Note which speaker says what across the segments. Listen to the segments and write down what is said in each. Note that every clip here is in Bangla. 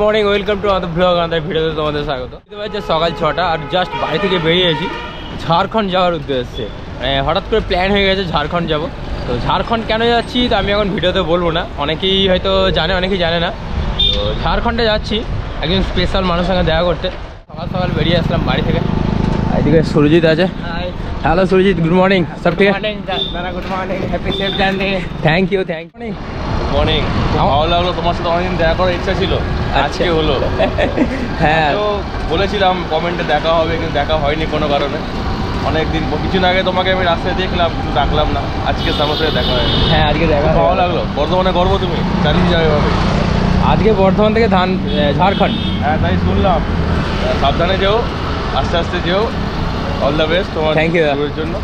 Speaker 1: মর্নিং ওয়েলকাম টু আমাদের ব্লগ। আমাদের ভিডিওতে তোমাদের স্বাগত। সকাল 6টা আর জাস্ট বাড়ি থেকে বেরিয়েছি ঝাড়খণ্ড যাওয়ার উদ্দেশ্যে। হঠাৎ করে প্ল্যান হয়ে গেছে ঝাড়খণ্ড যাব। তো ঝাড়খণ্ড কেন যাচ্ছি তো আমি এখন ভিডিওতে বলবো না, অনেকেই হয়তো জানে অনেকেই জানে না। তো ঝাড়খণ্ডে যাচ্ছি একজন স্পেশাল মানুষের সঙ্গে দেখা করতে। সকাল সকাল বেরিয়ে আসলাম বাড়ি থেকে। এদিকে সুরজিৎ আছে। Hello Surajit, good morning. সব ঠিক আছে?
Speaker 2: Good morning, happy safe journey.
Speaker 1: Thank you
Speaker 2: morning. ভালো লাগলো, তোমার সাথে অনেকদিন দেখা করার ইচ্ছা ছিল, আজকে হলো।
Speaker 1: হ্যাঁ
Speaker 2: তো বলেছিলাম কমেন্টে দেখা হবে, কিন্তু দেখা হয়নি কোনো কারণে। অনেকদিন কিছুদিন আগে তোমাকে আমি রাস্তায় দেখলাম, কিন্তু ডাকলাম না। আজকে আমার সাথে দেখা হয়।
Speaker 1: হ্যাঁ আজকে দেখা
Speaker 2: ভালো লাগলো। বর্ধমানে গর্ব, তুমি চালিয়ে যাবে এভাবে।
Speaker 1: আজকে বর্ধমান থেকে ঝাড়খণ্ড।
Speaker 2: হ্যাঁ তাই শুনলাম। সাবধানে যেও, আস্তে আস্তে যেও। অল দ্য বেস্ট তোমার
Speaker 1: থ্যাংক ইউ
Speaker 2: জন্য।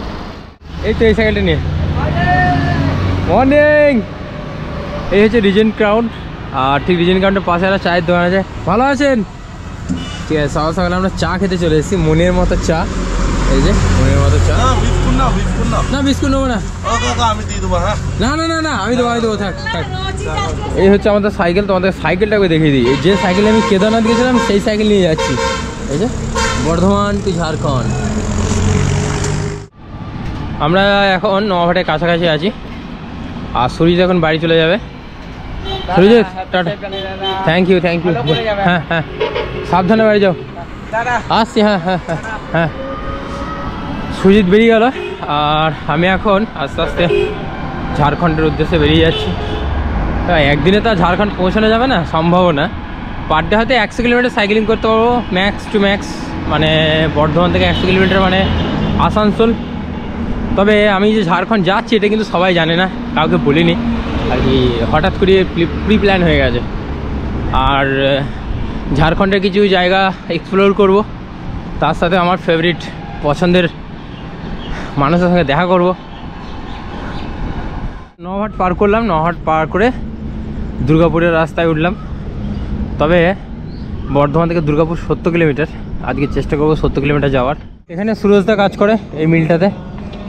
Speaker 1: এই তো এই সাইকেলটা নিয়ে মর্নিং। এই হচ্ছে রিজেন্ট ক্রাউন্ড, আর ঠিক রিজেন্ট ক্রাউন্ডের পাশে একটা চায়ের দোকান আছে। ভালো আছেন? ঠিক আছে, সকাল সকালে আমরা চা খেতে চলে এসেছি, মনের মতো চা। এই যে মনের মতো চা। না বিস্কুট নেবো না,
Speaker 2: আমি দিয়ে দেবো। হ্যাঁ
Speaker 1: না না না না আমি দেবো থাক থাক। এই হচ্ছে আমাদের সাইকেল। তোমাদের সাইকেলটাকে দেখিয়ে দিই। যে সাইকেলে আমি কেদারনাথ গেছিলাম সেই সাইকেল নিয়ে যাচ্ছি। এই যে বর্ধমান টু ঝাড়খণ্ড। আমরা এখন নওয়াঘাটের কাছাকাছি আছি, আর সুরজিৎ এখন বাড়ি চলে যাবে। সুরজিৎ টাটা। থ্যাংক ইউ হ্যাঁ হ্যাঁ সাবধানে বাড়ি যাও। আসছি। হ্যাঁ হ্যাঁ হ্যাঁ হ্যাঁ। সুরজিৎ বেরিয়ে গেল, আর আমি এখন আস্তে আস্তে ঝাড়খণ্ডের উদ্দেশ্যে বেরিয়ে যাচ্ছি। একদিনে তো ঝাড়খণ্ড পৌঁছানো যাবে না, সম্ভব না। পার ডে হয়তো 100 কিলোমিটার সাইকেলিং করতে পারবো ম্যাক্স টু ম্যাক্স। মানে বর্ধমান থেকে 100 কিলোমিটার মানে আসানসোল। তবে আমি যে ঝাড়খণ্ড যাচ্ছি এটা কিন্তু সবাই জানে না, কাউকে বলিনি আর কি। হঠাৎ করে প্রি প্ল্যান হয়ে গেছে। আর ঝাড়খণ্ডের কিছু জায়গা এক্সপ্লোর করব, তার সাথে আমার ফেভারিট পছন্দের মানুষের সঙ্গে দেখা করব। নওহাট পার করলাম, নওহাট পার করে দুর্গাপুরের রাস্তায় উঠলাম। তবে বর্ধমান থেকে দুর্গাপুর 70 কিলোমিটার। আজকে চেষ্টা করবো 70 কিলোমিটার যাওয়ার। এখানে সুরজদা কাজ করে এই মিলটাতে।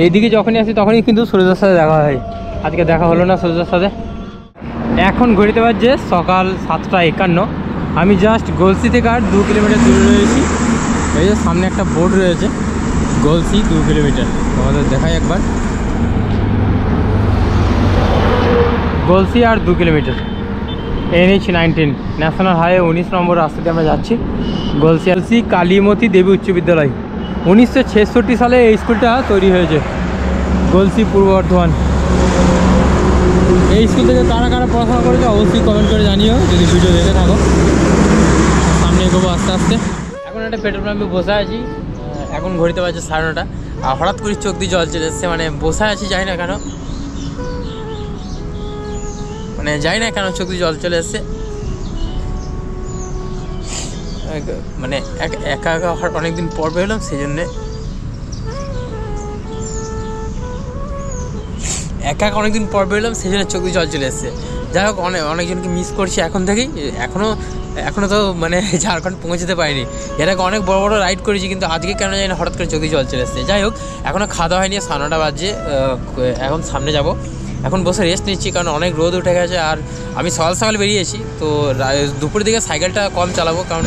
Speaker 1: এইদিকে যখনই আসি তখনই কিন্তু সুরজদার সাথে দেখা হয়। আজকে দেখা হলো না সুরজদার সাথে। এখন ঘড়িতে বাজছে সকাল 7:51। আমি জাস্ট গলসি থেকে আর 2 কিলোমিটার দূরে রয়েছি। এই যে সামনে একটা বোর্ড রয়েছে, গলসি 2 কিলোমিটার। তোমাদের দেখাই একবার, গলসি আর 2 কিলোমিটার। NH-19 ন্যাশনাল হাইওয়ে 19 নম্বর রাস্তাতে আমরা যাচ্ছি। গলসি কালীমতি দেবী উচ্চ বিদ্যালয়। 1966 সালে এই স্কুলটা তৈরি হয়েছে, গলসি পূর্ব বর্ধমান। এই স্কুল থেকে কারা কারা পড়াশোনা করেছে অবশ্যই কমেন্ট করে জানিও, যদি ভিডিও দেখে থাকো। সামনে এগোবো আস্তে আস্তে। এখন একটা পেট্রোল পাম্পে বসে আছি। এখন ঘড়িতে বাজছে 9:30। আর হঠাৎ করে চোখ দিয়ে জল চলে এসছে। মানে বসে আছি, জানি না কেন, চোখ দিয়ে জল চলে এসছে। মানে একা একা অনেকদিন পর বেরোলাম, সেই জন্যে চোখ দিয়ে জল চলে এসছে। যাই হোক, অনেকজনকে মিস করছি এখন থেকেই। এখনও তো মানে ঝাড়খণ্ড পৌঁছতে পারিনি। এর আগে অনেক বড় বড় রাইড করেছি, কিন্তু আজকে কেন জানি না হঠাৎ করে চোখ দিয়ে জল চলে এসছে। যাই হোক, এখনও খাওয়া দাওয়া হয়নি, 9:30 বাজছে। এখন সামনে যাব। এখন বসে রেস্ট নিচ্ছি, কারণ অনেক রোদ উঠে গেছে। আর আমি সকাল সকাল বেরিয়েছি, তো দুপুরের দিকে সাইকেলটা কম চালাবো, কারণ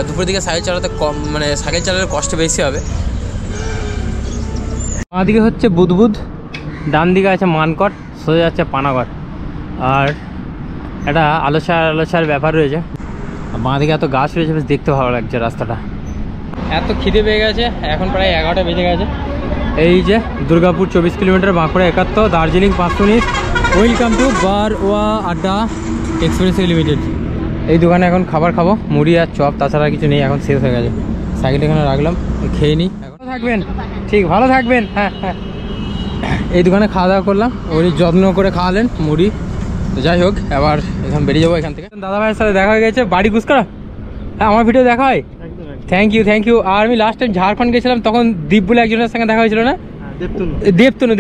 Speaker 1: দুপুরের দিকে সাইকেল চালাতে সাইকেল চালালে কষ্ট বেশি হবে। বাঁ দিকে হচ্ছে বুদবুদ, ডান দিকে আছে মানকর, সোজা যাচ্ছে পানাগড়। আর একটা আলোচার ব্যাপার রয়েছে। বাঁ দিকে এত গাছ রয়েছে, বেশ দেখতে ভালো লাগছে রাস্তাটা। এত খিদে পেয়ে গেছে, এখন প্রায় 11টা বেজে গেছে। এই যে Durgapur 24 kilometre, Bankura 71, Darjeeling 519। Welcome to Barwa Adda express limited. এই দোকানে এখন খাবার খাবো, মুড়ি আর চপ, তাছাড়া কিছু নেই, এখন শেষ হয়ে গেছে। সাইকেল এখানে রাখলাম, খেয়ে নিই। এখন থাকবেন, ঠিক ভালো থাকবেন। হ্যাঁ হ্যাঁ, এই দোকানে খাওয়া দাওয়া করলাম, উনি যত্ন করে খাওয়ালেন মুড়ি। তো যাই হোক, এবার এখন বেরিয়ে যাবো এখান থেকে। দাদা ভাইয়ের সাথে দেখা হয়ে গেছে, বাড়ি গুসকারা। হ্যাঁ, আমার ভিডিও দেখা হয়। Thank you. আর আমি লাস্ট টাইম ঝাড়খণ্ড গেছিলাম, তখন দীপ বলে একজনের সঙ্গে দেখা হয়েছিল না? দেবতনু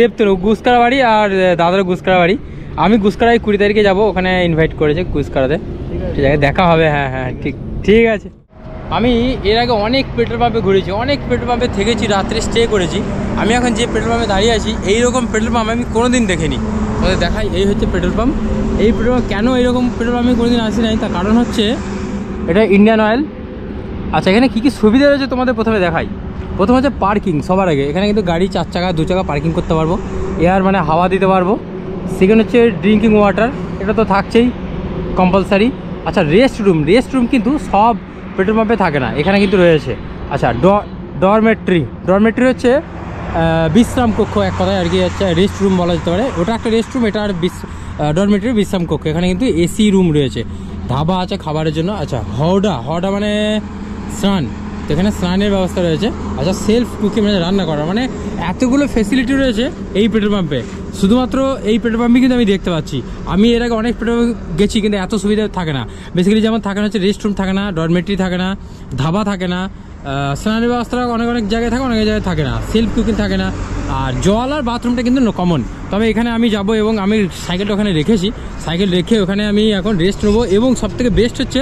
Speaker 1: গুসকারা বাড়ি, আর দাদার গুসকারা বাড়ি। আমি গুসকারায় 20 তারিখে যাবো, ওখানে ইনভাইট করেছে গুসকারাতে। ঠিক আছে, দেখা হবে। হ্যাঁ হ্যাঁ ঠিক আছে। আমি এর আগে অনেক পেট্রোল পাম্পে ঘুরেছি, অনেক পেট্রোল পাম্পে থেকেছি, রাত্রে স্টে করেছি। আমি এখন যে পেট্রোল পাম্পে দাঁড়িয়ে আছি, এইরকম পেট্রোল পাম্প আমি কোনোদিন দেখিনি। তোমাদের দেখাই, এই হচ্ছে পেট্রোল পাম্প। এই পেট্রোল পাম্প কেন এইরকম পেট্রোল পাম্পে কোনোদিন আসি নাই, তার কারণ হচ্ছে এটা ইন্ডিয়ান অয়েল। আচ্ছা, এখানে কী কী সুবিধা রয়েছে তোমাদের প্রথমে দেখাই। প্রথম হচ্ছে পার্কিং, সবার আগে এখানে কিন্তু গাড়ি 4 চাকা 2 চাকা পার্কিং করতে পারবো, এয়ার মানে হাওয়া দিতে পারবো। সেকেন্ড হচ্ছে ড্রিঙ্কিং ওয়াটার, এটা তো থাকছেই কম্পালসারি। আচ্ছা, রেস্ট রুম কিন্তু সব পেট্রোল পাম্পে থাকে না, এখানে কিন্তু রয়েছে। আচ্ছা, ডরমেট্রি হচ্ছে বিশ্রাম কক্ষ, এক কথায় আর কি হচ্ছে রেস্ট রুম বলা যেতে পারে। ওটা একটা রেস্ট রুম, এটা আর ডরমেট্রি বিশ্রাম কক্ষ। এখানে কিন্তু এসি রুম রয়েছে, ধাবা আছে খাবারের জন্য। আচ্ছা, হওডা মানে স্নান, তো এখানে স্নানের ব্যবস্থা রয়েছে। আচ্ছা, সেলফ কুকিং মানে রান্না করা, মানে এতগুলো ফেসিলিটি রয়েছে এই পেট্রোল পাম্পে। শুধুমাত্র এই পেট্রোল পাম্পে কিন্তু আমি দেখতে পাচ্ছি। আমি এর আগে অনেক পেট্রোল পাম্পে গেছি, কিন্তু এত সুবিধা থাকে না। বেসিক্যালি যেমন থাকে না হচ্ছে রেস্ট রুম থাকে না, ডরমেটরি থাকে না, ধাবা থাকে না, স্নানের ব্যবস্থা অনেক জায়গায় থাকে, অনেক জায়গায় থাকে না, সেলফ কুকিং থাকে না। আর জল আর বাথরুমটা কিন্তু কমন। তবে এখানে আমি যাব এবং আমি সাইকেলটা ওখানে রেখেছি, সাইকেল রেখে ওখানে আমি এখন রেস্ট নেবো। এবং সবথেকে বেস্ট হচ্ছে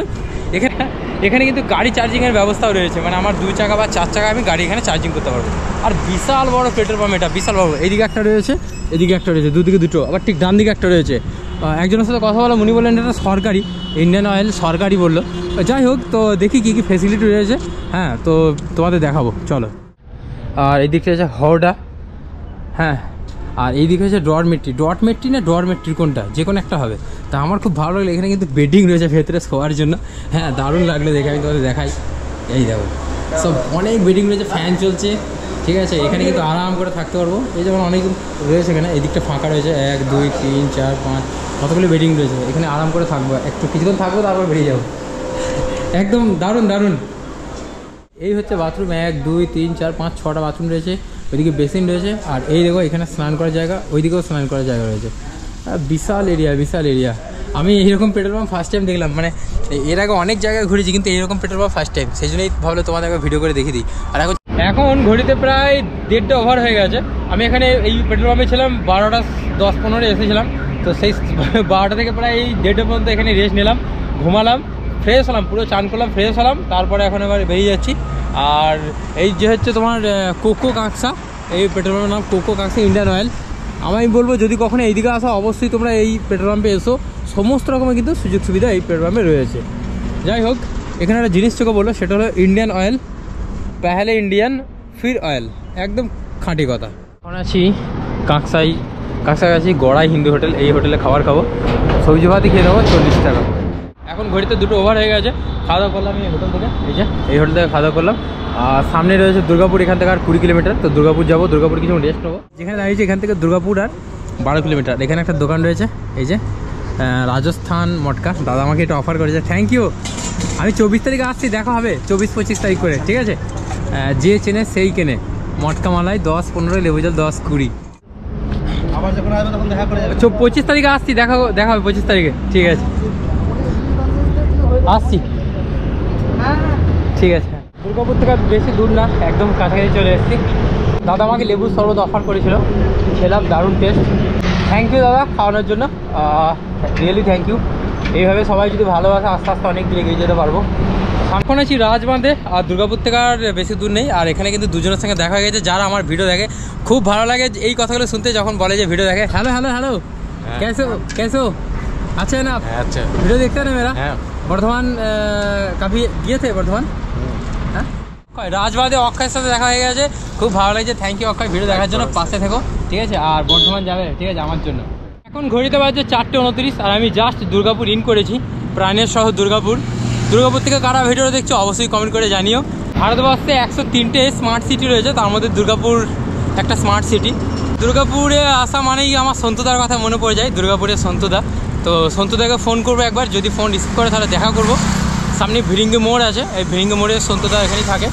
Speaker 1: এখানে কিন্তু গাড়ি চার্জিংয়ের ব্যবস্থাও রয়েছে, মানে আমার 2 চাকা বা 4 চাকা আমি গাড়ি এখানে চার্জিং করতে পারবো। আর বিশাল বড় পেট্রোল পাম্প, এটা বিশাল বড়। এইদিকে একটা রয়েছে, এদিকে একটা রয়েছে, দুদিকে দুটো, আবার ঠিক ডান দিকে একটা রয়েছে। একজনের সাথে কথা বললাম, উনি বললেন এটা সরকারি, ইন্ডিয়ান অয়েল সরকারি বললো। যাই হোক, তো দেখি কী কী ফেসিলিটি রয়েছে। হ্যাঁ, তো তোমাদের দেখাবো, চলো। আর এই দিকটা হচ্ছে হওডা, হ্যাঁ। আর এই দিকে হচ্ছে ডরমেট্রি কোনটা, যে কোনো একটা হবে। তা আমার খুব ভালো লাগলো, এখানে কিন্তু বেডিং রয়েছে ভেতরে শোয়ার জন্য। হ্যাঁ, দারুণ লাগলো দেখে, আমি তোমাদের দেখাই। এই দেখো, সব অনেক বেডিং রয়েছে, ফ্যান চলছে, ঠিক আছে। এখানে কিন্তু আরাম করে থাকতে পারবো। এই যেমন অনেক রয়েছে এখানে, এই দিকটা ফাঁকা রয়েছে, 1 2 3 4 5 কতগুলো বেডিং রয়েছে। এখানে আরাম করে থাকবো, একটু কিছুক্ষণ থাকবো, তারপর বেরিয়ে যাবো। একদম দারুণ। এই হচ্ছে বাথরুম, 1 2 3 4 5 6টা বাথরুম রয়েছে। ওইদিকে বেসিন রয়েছে, আর এই দেখো এখানে স্নান করার জায়গা, ওইদিকেও স্নান করার জায়গা রয়েছে। বিশাল এরিয়া। আমি এইরকম পেট্রোল পাম্প ফার্স্ট টাইম দেখলাম, মানে এর আগে অনেক জায়গায় ঘুরেছি, কিন্তু এইরকম পেট্রোল পাম্প ফার্স্ট টাইম। সেই জন্যই ভাবলে তোমাদের ভিডিও করে দেখিয়ে দিই। আর এখন ঘড়িতে প্রায় 1:30 ওভার হয়ে গেছে। আমি এখানে এই পেট্রোল পাম্পে ছিলাম 12টা 10-15 এসেছিলাম। তো সেই 12টা থেকে প্রায় এই 1:30 পর্যন্ত এখানে রেস্ট নিলাম, ঘুমালাম, ফ্রেশ হলাম, পুরো চান করলাম, ফ্রেশ হলাম। তারপরে এখন এবার বেরিয়ে যাচ্ছি। আর এই যে হচ্ছে তোমার কোকো কাঁকসা, এই পেট্রোল পাম্পের নাম কোকো কাঁকসা ইন্ডিয়ান অয়েল। আমি বলবো যদি কখনো এইদিকে আসো, অবশ্যই তোমরা এই পেট্রোল পাম্পে এসো। সমস্ত রকমের কিন্তু সুযোগ সুবিধা এই পেট্রোল পাম্পে রয়েছে। যাই হোক, এখানে একটা জিনিস চোখে বললো, সেটা হলো ইন্ডিয়ান অয়েল, পেহলে ইন্ডিয়ান ফির অয়েল, একদম খাঁটি কথা। এখন আছি কাছাকাছি গড়াই হিন্দু হোটেল। এই হোটেলে খাবার খাবো, সবজি ভাতই খেয়ে নেবো, 40 টাকা। এখন ঘড়িতে 2টো ওভার হয়ে গেছে। খাওয়া দাওয়া করলাম এই হোটেল থেকে, এই হোটেল থেকে খাওয়া দাওয়া করলাম। আর সামনে রয়েছে দুর্গাপুর, এখান থেকে আর 20 কিলোমিটার। তো দুর্গাপুর যাবো, দুর্গাপুর কিছু রেস্ট নেবো। যেখানে দাঁড়িয়েছি এখান থেকে দুর্গাপুর আর 12 কিলোমিটার। এখানে একটা দোকান রয়েছে, এই যে রাজস্থান মটকা। দাদা আমাকে এটা অফার করেছে, থ্যাংক ইউ। আমি 24 তারিখে আসছি, দেখা হবে 24-25 তারিখ করে, ঠিক আছে। যে চেনে সেই কেনে। মটকা মালাই 10-15, লেবু জল 10-20। আবার যখন আসবে তখন দেখা করে যাবে। 25 তারিখে আসছি, দেখা হবে 25 তারিখে, ঠিক আছে। আসছি, ঠিক আছে। দুর্গাপুর থেকে বেশি দূর না, একদম কাছাকাছি চলে এসেছি। দাদা আমাকে লেবুর শরবত অফার করেছিল, খেলাম, দারুণ টেস্ট। থ্যাংক ইউ দাদা খাওয়ানোর জন্য, রিয়েলি থ্যাংক ইউ। এইভাবে সবাই যদি ভালোবাসে, আস্তে আস্তে অনেক দূরে এগিয়ে যেতে পারবো। এখন আছি রাজবাঁধে, আর দুর্গাপুর থেকে আর বেশি দূর নেই। আর এখানে কিন্তু দুজনের সঙ্গে দেখা হয়ে গেছে, যারা আমার ভিডিও দেখে। খুব ভালো লাগে এই কথাগুলো শুনতে, যখন বলে যে ভিডিও দেখে। হ্যালো कैसे हो? अच्छा है ना आप? अच्छा। वीडियो देखते हैं ना मेरा? বর্ধমান কাফি গিয়েছে বর্ধমান। হ্যাঁ, রাজবাঁধে অক্ষয়ের সাথে দেখা হয়ে গেছে, খুব ভালো লাগছে। থ্যাংক ইউ অক্ষয়, ভিডিও দেখার জন্য, পাশে থেকো, ঠিক আছে। আর বর্ধমান যাবে, ঠিক আছে, আমার জন্য। এখন ঘড়িতে বাজছে 4:29, আর আমি জাস্ট দুর্গাপুর ইন করেছি, প্রাণের শহর দুর্গাপুর। দুর্গাপুর থেকে কারা ভিডিও দেখছো অবশ্যই কমেন্ট করে জানিও। ভারতবর্ষে 103টে স্মার্ট সিটি রয়েছে, তার মধ্যে দুর্গাপুর একটা স্মার্ট সিটি। দুর্গাপুরে আসা মানেই আমার সন্তুদার কথা মনে পড়ে যায়, দুর্গাপুরের সন্তুদা। তো সন্তুদাকে ফোন করবো একবার, যদি ফোন রিসিভ করে তাহলে দেখা করব। সামনে ভিরিঙ্গি মোড় আছে, এই ভিরিঙ্গি মোড়ে সন্তুদা এখানেই থাকে।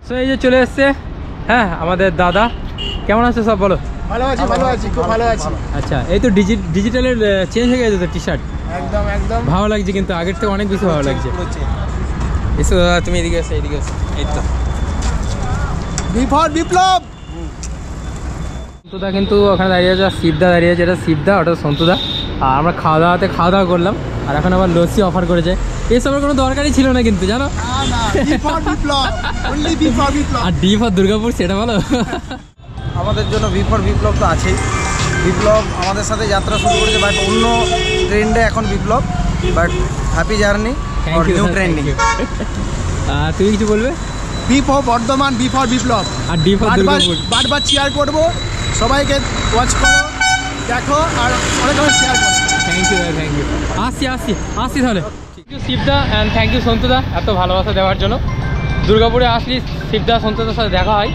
Speaker 1: তো এই যে চলে এসছে, হ্যাঁ, আমাদের দাদা। কেমন আছে সব বলো?
Speaker 3: ভালো আছি, খুব ভালো আছি।
Speaker 1: আচ্ছা, এই তো ডিজিটালের চেঞ্জ হয়ে গেছে তো টি শার্ট,
Speaker 3: একদম
Speaker 1: ভালো লাগছে, কিন্তু আগের থেকে অনেক বেশি ভালো লাগছে। এসো দাদা, তুমি এদিকে এসো, এই তো
Speaker 3: বিপ্লব।
Speaker 1: সন্তুদা কিন্তু ওখানে দাঁড়িয়ে আছে, আর শিবদা দাঁড়িয়ে আছে, এটা শিবদা, ওটা সন্তুদা। আর আমরা খাওয়া দাওয়া করলাম, আর এখন আবার লস্যি অফার করেছে। এসবের কোনো দরকারই ছিল না কিন্তু জানো। আর ডি ফর দুর্গাপুর সেটা বলো।
Speaker 4: আমাদের জন্য ভি ফর বিপ্লব তো আছেই। বিপ্লব আমাদের সাথে যাত্রা শুরু করেছে, বাট অন্য ট্রেন্ডে এখন Biplab. But happy journey, new trending.
Speaker 1: তুমি কিছু বলবে?
Speaker 3: B for Bardhaman, B for Biplab.
Speaker 1: আর ডি ফর দুর্গাপুর।
Speaker 3: বারবার চেয়ার করবো, সবাইকে ওয়াচ করো, দেখো আর অনেক অনেক শেয়ার করো।
Speaker 1: Thank you thank you. আসছি তাহলে। থ্যাংক ইউ শিবদা অ্যান্ড থ্যাংক ইউ সন্তুদা এত ভালোবাসা দেওয়ার জন্য। দুর্গাপুরে আসলে শিবদা সন্তুদার সাথে দেখা হয়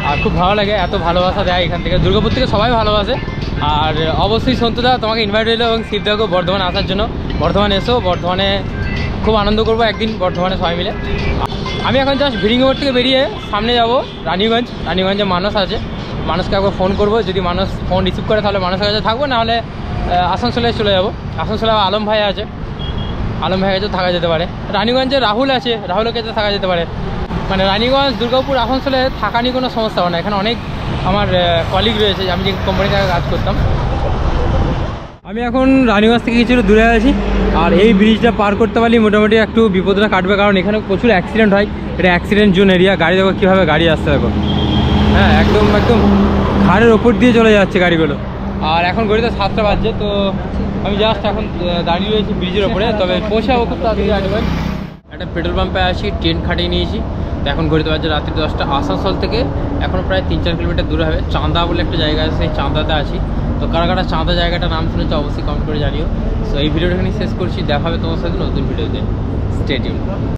Speaker 1: আর খুব ভালো লাগে, এত ভালোবাসা দেয় এখান থেকে। দুর্গাপুর থেকে সবাই ভালোবাসে। আর অবশ্যই সন্তুদা তোমাকে ইনভাইট রইলো এবং শিবদাকেও বর্ধমানে আসার জন্য। বর্ধমানে এসো, বর্ধমানে খুব আনন্দ করবো একদিন বর্ধমানে সবাই মিলে। আমি এখন জাস্ট ভিড়িংগড় থেকে বেরিয়ে সামনে যাব রানীগঞ্জে মানুষ আছে। মানুষকে একবার ফোন করবো, যদি মানুষ ফোন রিসিভ করে তাহলে মানুষের কাছে থাকবো, নাহলে আসানসোলে চলে যাবো। আসানসোলে আলম ভাই আছে, আলম ভাইয়ের কাছে থাকা যেতে পারে। রানীগঞ্জে রাহুল আছে, রাহুলের কাছে থাকা যেতে পারে। মানে রানীগঞ্জ, দুর্গাপুর, আসানসোলে থাকা নিয়ে কোনো সমস্যা হয় না। এখানে অনেক আমার কলিগ রয়েছে, আমি যে কোম্পানিতে কাজ করতাম। আমি এখন রানীগঞ্জ থেকে কিছু দূরে আছি। আর এই ব্রিজটা পার করতে পারলে মোটামুটি একটু বিপদটা কাটবে, কারণ এখানে প্রচুর অ্যাক্সিডেন্ট হয়। এটা অ্যাক্সিডেন্ট জোন এরিয়া। গাড়ি দেখো কীভাবে গাড়ি আসছে দেখো। হ্যাঁ, একদম ঘাড়ের ওপর দিয়ে চলে যাচ্ছে গাড়িগুলো। আর এখন ঘড়িতে 7টা বাজছে, তো আমি জাস্ট এখন দাঁড়িয়ে রয়েছি ব্রিজের ওপরে। তবে পৌঁছাবো খুব তাড়াতাড়ি রানীগঞ্জ। একটা পেট্রোল পাম্পে আসি, ট্রেন খাটিয়ে নিয়েছি। তো এখন ঘড়িতে বাজছে রাত্রি 10টা। আসানসোল থেকে এখন প্রায় 3-4 কিলোমিটার দূরে হবে। চাঁদা বলে একটা জায়গা আছে, সেই চাঁদাতে আছি। তো কারা চাঁদা জায়গাটার নাম শুনেছে অবশ্যই কমেন্ট করে জানিও। সো এই ভিডিওটা এখানে শেষ করছি। দেখা হবে তোমার সাথে নতুন ভিডিওতে। Stay tuned.